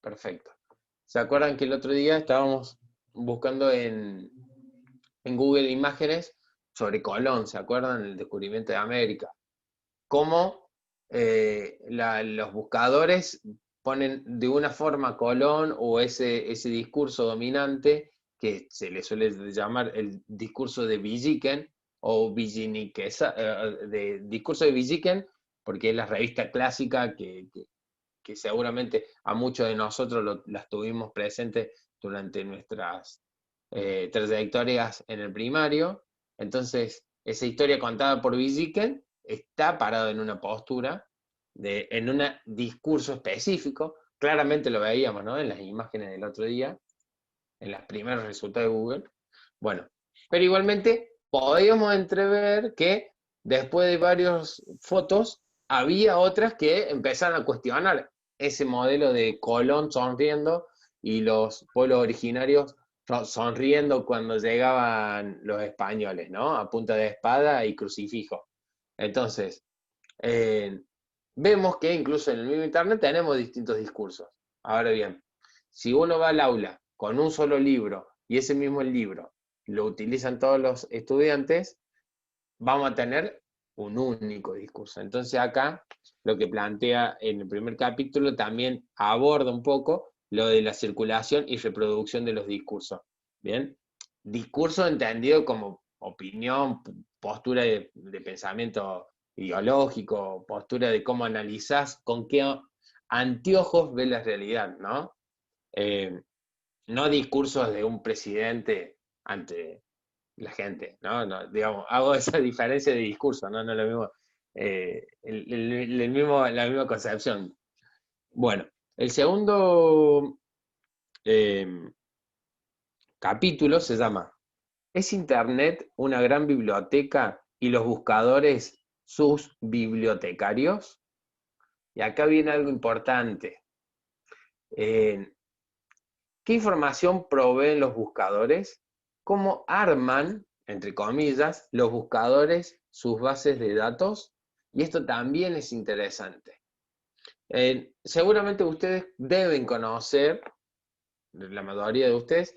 Perfecto. ¿Se acuerdan que el otro día estábamos buscando en Google Imágenes sobre Colón? ¿Se acuerdan? El descubrimiento de América. Cómo los buscadores ponen de una forma Colón o ese discurso dominante que se le suele llamar el discurso de Villiquen o Villiniquesa, de discurso de Villiquen, porque es la revista clásica que seguramente a muchos de nosotros las tuvimos presentes durante nuestras trayectorias en el primario. Entonces, esa historia contada por Villiquen está parado en una postura, en un discurso específico. Claramente lo veíamos, ¿no? En las imágenes del otro día, en los primeros resultados de Google. Bueno, pero igualmente podíamos entrever que después de varias fotos había otras que empezaron a cuestionar ese modelo de Colón sonriendo y los pueblos originarios sonriendo cuando llegaban los españoles, ¿no? A punta de espada y crucifijo. Entonces, eh, vemos que incluso en el mismo Internet tenemos distintos discursos. Ahora bien, si uno va al aula con un solo libro y ese mismo libro lo utilizan todos los estudiantes, vamos a tener un único discurso. Entonces acá lo que plantea en el primer capítulo también aborda un poco lo de la circulación y reproducción de los discursos. ¿Bien? Discurso entendido como opinión, postura de pensamiento ideológico, postura de cómo analizás, con qué anteojos ves la realidad, ¿no? Eh, no discursos de un presidente ante la gente, ¿no? No, digamos, hago esa diferencia de discurso, ¿no? No es lo mismo, la misma concepción. Bueno, el segundo eh, capítulo se llama ¿Es Internet una gran biblioteca y los buscadores sus bibliotecarios? Y acá viene algo importante. Eh, ¿Qué información proveen los buscadores? ¿Cómo arman, entre comillas, los buscadores sus bases de datos? Y esto también es interesante. Seguramente ustedes deben conocer, la mayoría de ustedes,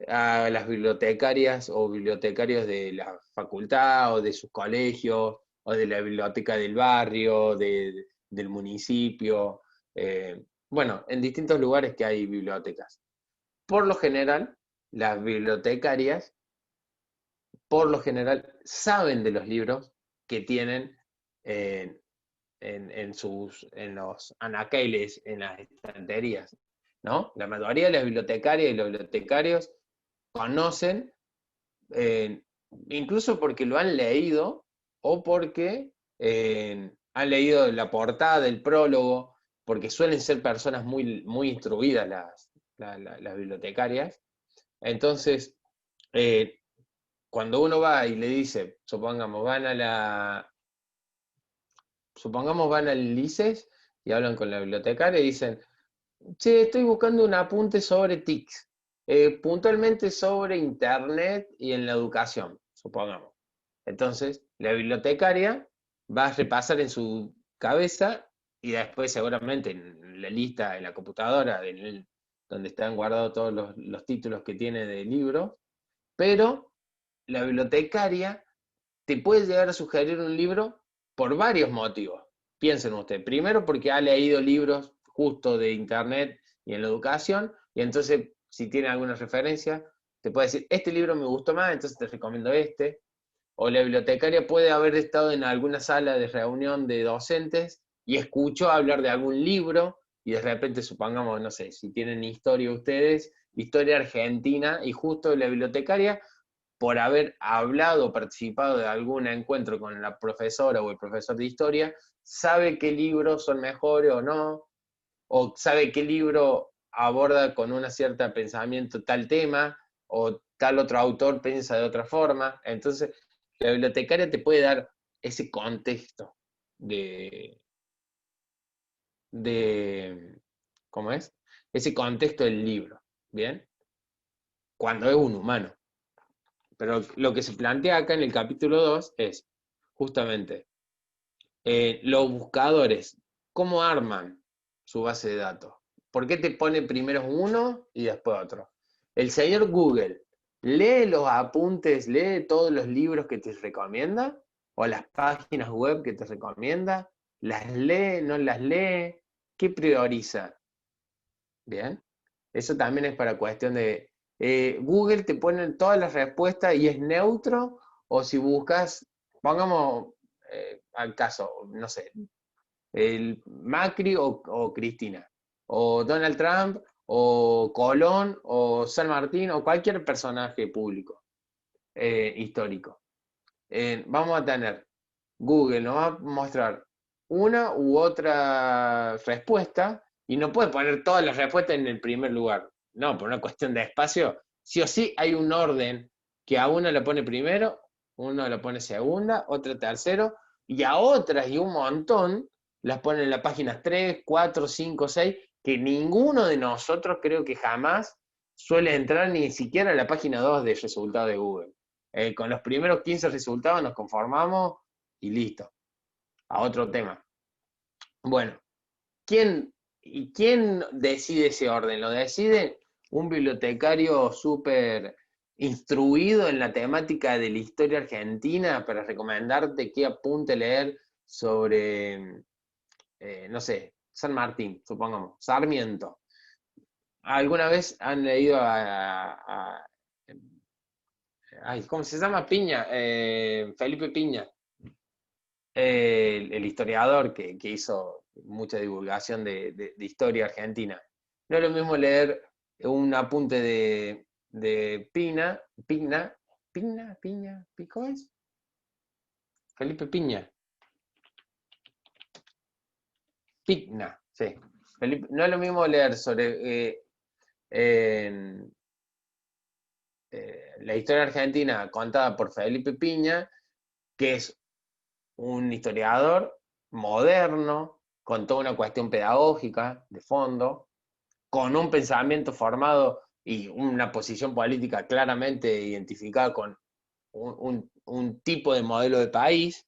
a las bibliotecarias o bibliotecarios de la facultad o de sus colegios o de la biblioteca del barrio, del municipio. Bueno, en distintos lugares que hay bibliotecas. Por lo general, las bibliotecarias, por lo general, saben de los libros que tienen en, en los anaqueles, en las estanterías, ¿no? La mayoría de las bibliotecarias y los bibliotecarios conocen, eh, incluso porque lo han leído o porque han leído la portada, el prólogo, porque suelen ser personas muy, muy instruidas las bibliotecarias. Entonces, eh, cuando uno va y le dice, supongamos van al LICES y hablan con la bibliotecaria y dicen, che, estoy buscando un apunte sobre TICs, puntualmente sobre Internet y en la educación, supongamos. Entonces, la bibliotecaria va a repasar en su cabeza y después seguramente en la lista, en la computadora, donde están guardados todos los títulos que tiene de libros, pero la bibliotecaria te puede llegar a sugerir un libro por varios motivos. Piensen ustedes. Primero, porque ha leído libros justo de internet y en la educación, y entonces, si tiene alguna referencia, te puede decir, este libro me gustó más, entonces te recomiendo este. O la bibliotecaria puede haber estado en alguna sala de reunión de docentes y escuchó hablar de algún libro, y de repente, supongamos, no sé, si tienen historia ustedes, historia argentina, y justo la bibliotecaria por haber hablado o participado de algún encuentro con la profesora o el profesor de historia, sabe qué libros son mejores o no, o sabe qué libro aborda con un cierto pensamiento tal tema, o tal otro autor piensa de otra forma. Entonces, la bibliotecaria te puede dar ese contexto de, de ¿cómo es? Ese contexto del libro, ¿bien? Cuando es un humano. Pero lo que se plantea acá en el capítulo 2 es justamente los buscadores, ¿cómo arman su base de datos? ¿Por qué te pone primero uno y después otro? El señor Google lee los apuntes, lee todos los libros que te recomienda, o las páginas web que te recomienda, las lee, no las lee, ¿qué prioriza? Bien, eso también es para cuestión de... Google te pone todas las respuestas y es neutro, o si buscas, pongamos al caso, no sé, el Macri o Cristina, o Donald Trump, o Colón, o San Martín, o cualquier personaje público, histórico. Vamos a tener, Google nos va a mostrar una u otra respuesta y no puede poner todas las respuestas en el primer lugar. No, por una cuestión de espacio, sí o sí hay un orden que a una lo pone primero, uno lo pone segunda, otra tercero, y a otras y un montón las pone en la página 3, 4, 5, 6, que ninguno de nosotros creo que jamás suele entrar ni siquiera a la página 2 de resultados de Google. Con los primeros 15 resultados nos conformamos y listo. A otro tema. Bueno, ¿quién decide ese orden? ¿Lo decide un bibliotecario súper instruido en la temática de la historia argentina para recomendarte qué apunte leer sobre, no sé, San Martín, supongamos, Sarmiento? ¿Alguna vez han leído ay, ¿cómo se llama? Piña, Felipe Piña, el historiador que hizo mucha divulgación de historia argentina? No es lo mismo leer un apunte de ¿cómo es? Felipe Piña, Pigna, sí. No es lo mismo leer sobre en, la historia argentina contada por Felipe Piña, que es un historiador moderno, con toda una cuestión pedagógica de fondo, con un pensamiento formado y una posición política claramente identificada con un tipo de modelo de país,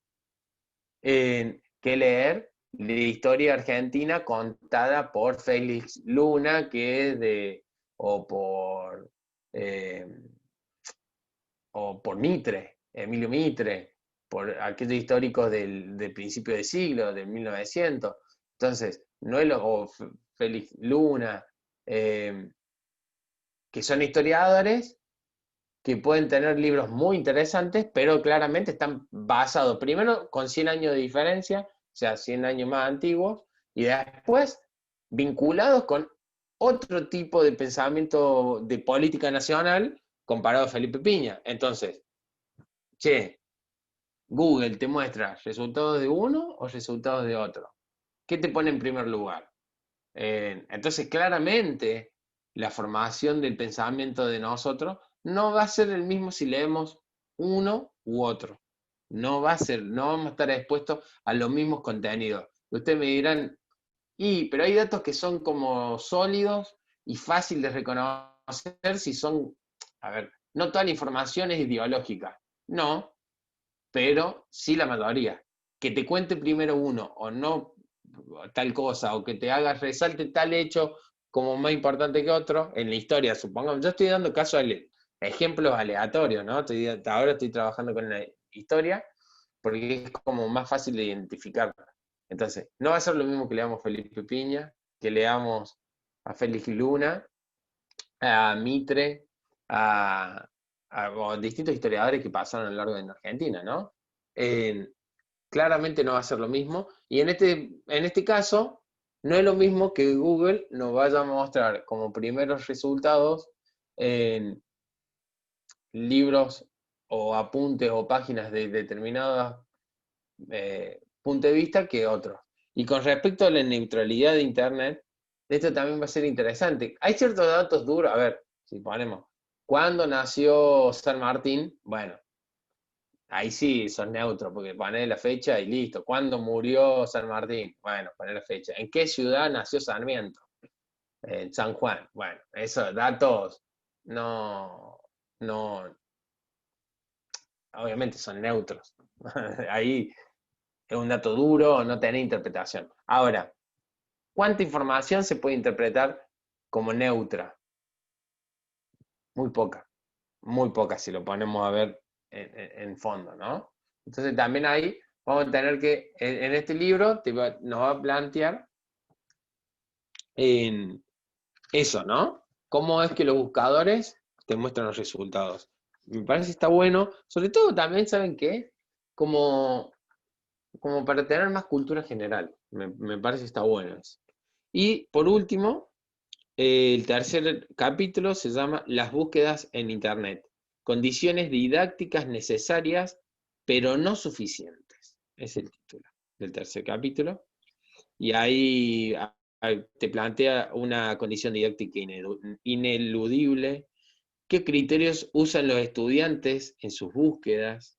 que leer la historia argentina contada por Félix Luna, que es eh, o por Mitre, Emilio Mitre, por aquellos históricos del principio de siglo, del 1900. Entonces, no es o Félix Luna, eh, que son historiadores que pueden tener libros muy interesantes, pero claramente están basados primero con 100 años de diferencia, o sea, 100 años más antiguos, y después vinculados con otro tipo de pensamiento de política nacional comparado a Felipe Piña. Entonces, che, Google te muestra resultados de uno o resultados de otro. ¿Qué te pone en primer lugar? Entonces, claramente, la formación del pensamiento de nosotros no va a ser el mismo si leemos uno u otro. No va a ser, no vamos a estar expuestos a los mismos contenidos. Ustedes me dirán, pero hay datos que son como sólidos y fácil de reconocer si son, a ver, no toda la información es ideológica. No, pero sí la mayoría. Que te cuente primero uno o no tal cosa, o que te haga resalte tal hecho como más importante que otro, en la historia, supongamos. Yo estoy dando ejemplos aleatorios, ¿no? Ahora estoy trabajando con la historia porque es como más fácil de identificar. Entonces, no va a ser lo mismo que leamos a Felipe Piña, que leamos a Félix Luna, a Mitre, a, a distintos historiadores que pasaron a lo largo de Argentina, ¿no? Eh, Claramente no va a ser lo mismo. Y en este caso, no es lo mismo que Google nos vaya a mostrar como primeros resultados en libros o apuntes o páginas de determinados puntos de vista que otros. Y con respecto a la neutralidad de Internet, esto también va a ser interesante. Hay ciertos datos duros, a ver, si ponemos, ¿cuándo nació San Martín? Bueno, ahí sí son neutros, porque poner la fecha y listo. ¿Cuándo murió San Martín? Bueno, poner la fecha. ¿En qué ciudad nació Sarmiento? En San Juan. Bueno, esos datos no, no, obviamente son neutros. Ahí es un dato duro, no tiene interpretación. Ahora, ¿Cuánta información se puede interpretar como neutra? Muy poca si lo ponemos a ver en fondo, ¿no? Entonces también ahí vamos a tener que, en este libro nos va a plantear en eso, ¿no? ¿Cómo es que los buscadores te muestran los resultados? Me parece que está bueno, sobre todo también, ¿saben qué? Como, como para tener más cultura general, me parece que está bueno eso. Y por último, el tercer capítulo se llama Las búsquedas en Internet. Condiciones didácticas necesarias, pero no suficientes. Es el título del tercer capítulo. Y ahí te plantea una condición didáctica ineludible. ¿Qué criterios usan los estudiantes en sus búsquedas?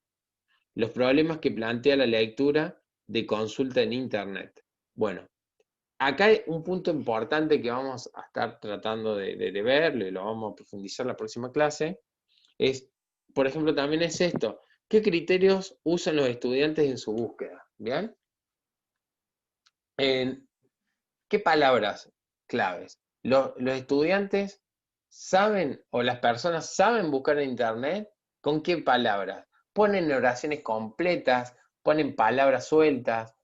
Los problemas que plantea la lectura de consulta en Internet. Bueno, acá hay un punto importante que vamos a estar tratando de verlo y lo vamos a profundizar en la próxima clase. Es, por ejemplo, también es esto. ¿Qué criterios usan los estudiantes en su búsqueda? ¿Bien? En, ¿Qué palabras claves? Los estudiantes saben o las personas saben buscar en Internet con qué palabras. Ponen oraciones completas, ponen palabras sueltas,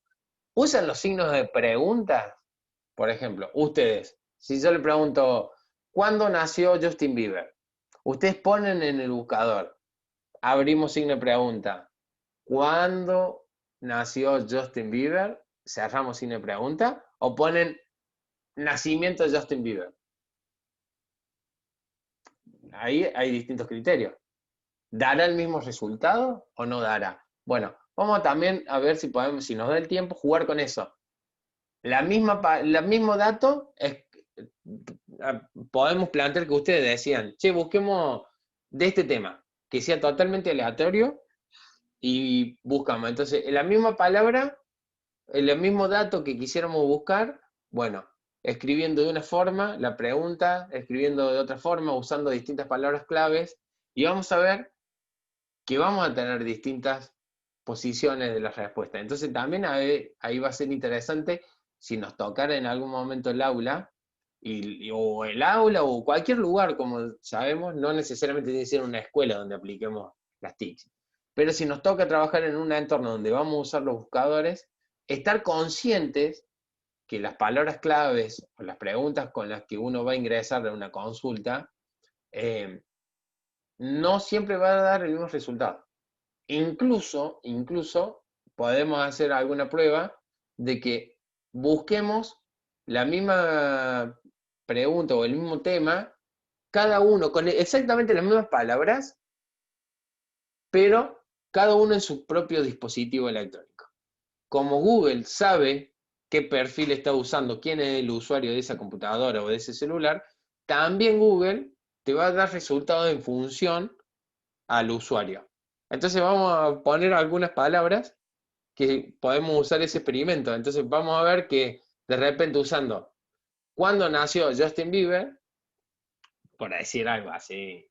usan los signos de pregunta. Por ejemplo, ustedes, si yo le pregunto, ¿cuándo nació Justin Bieber? Ustedes ponen en el buscador, abrimos signo de pregunta, ¿cuándo nació Justin Bieber? Cerramos signo de pregunta, o ponen nacimiento de Justin Bieber. Ahí hay distintos criterios. ¿Dará el mismo resultado o no dará? Bueno, vamos también a ver si podemos, si nos da el tiempo, jugar con eso. El mismo dato podemos plantear que ustedes decían, che, busquemos de este tema, que sea totalmente aleatorio y buscamos. Entonces, en la misma palabra, en el mismo dato que quisiéramos buscar, bueno, escribiendo de una forma la pregunta, escribiendo de otra forma, usando distintas palabras claves, y vamos a ver que vamos a tener distintas posiciones de la respuesta. Entonces también ahí va a ser interesante si nos tocara en algún momento el aula, o el aula o cualquier lugar, como sabemos, no necesariamente tiene que ser una escuela donde apliquemos las TICs. Pero si nos toca trabajar en un entorno donde vamos a usar los buscadores, estar conscientes que las palabras claves o las preguntas con las que uno va a ingresar a una consulta no siempre va a dar el mismo resultado. Incluso podemos hacer alguna prueba de que busquemos la misma pregunta o el mismo tema, cada uno con exactamente las mismas palabras, pero cada uno en su propio dispositivo electrónico. Como Google sabe qué perfil está usando, quién es el usuario de esa computadora o de ese celular, también Google te va a dar resultados en función al usuario. Entonces vamos a poner algunas palabras que podemos usar ese experimento. Entonces vamos a ver que de repente usando ¿cuándo nació Justin Bieber? Por decir algo así,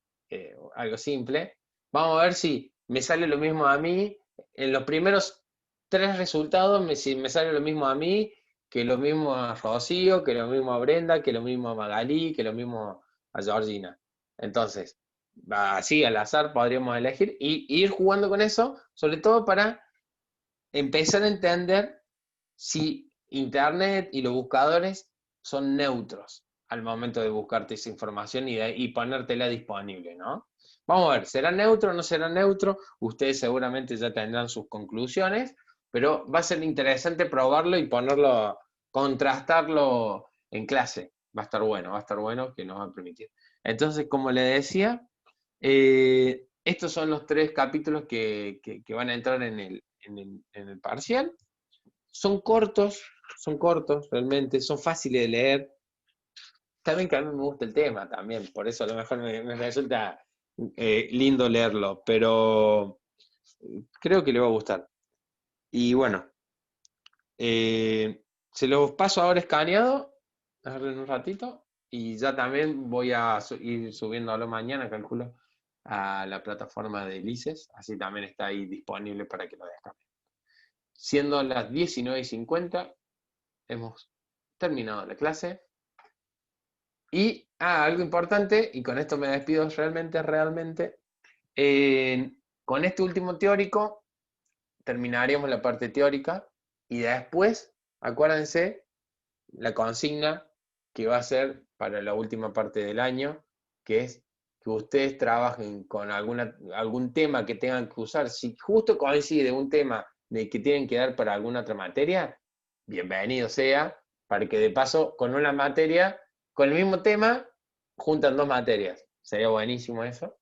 algo simple, vamos a ver si me sale lo mismo a mí. En los primeros tres resultados si me sale lo mismo a mí, que lo mismo a Rocío, que lo mismo a Brenda, que lo mismo a Magalí, que lo mismo a Georgina. Entonces, así al azar podríamos elegir y ir jugando con eso, sobre todo para empezar a entender si Internet y los buscadores son neutros al momento de buscarte esa información y ponértela disponible, ¿no? Vamos a ver, ¿será neutro o no será neutro? Ustedes seguramente ya tendrán sus conclusiones, pero va a ser interesante probarlo y ponerlo, contrastarlo en clase. Va a estar bueno que nos va a permitir. Entonces, como le decía, estos son los tres capítulos que van a entrar en el parcial. Son cortos realmente, son fáciles de leer. También que a mí me gusta el tema también, por eso a lo mejor me resulta lindo leerlo, pero creo que le va a gustar. Y bueno, se los paso ahora escaneado, en un ratito, y ya también voy a ir subiéndolo mañana, calculo, a la plataforma de Lices, así también está ahí disponible para que lo descarguen. Siendo las 19:50, hemos terminado la clase. Y, algo importante, y con esto me despido realmente, con este último teórico terminaríamos la parte teórica y después, acuérdense, la consigna que va a ser para la última parte del año, que es que ustedes trabajen con algún tema que tengan que usar. Si justo coincide un tema de que tienen que dar para alguna otra materia, bienvenido sea, para que de paso con una materia, con el mismo tema, juntan dos materias. Sería buenísimo eso.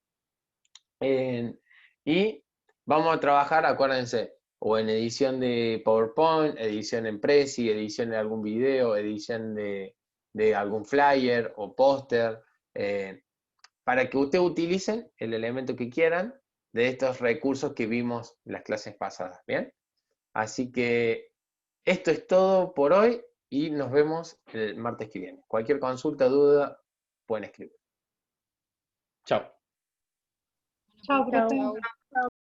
Y vamos a trabajar, acuérdense, o en edición de PowerPoint, edición en Prezi, edición de algún video, edición de algún flyer o póster, para que ustedes utilicen el elemento que quieran de estos recursos que vimos en las clases pasadas, ¿bien? Así que esto es todo por hoy y nos vemos el martes que viene. Cualquier consulta, duda, pueden escribir. Chao. Chao, profe. Chao.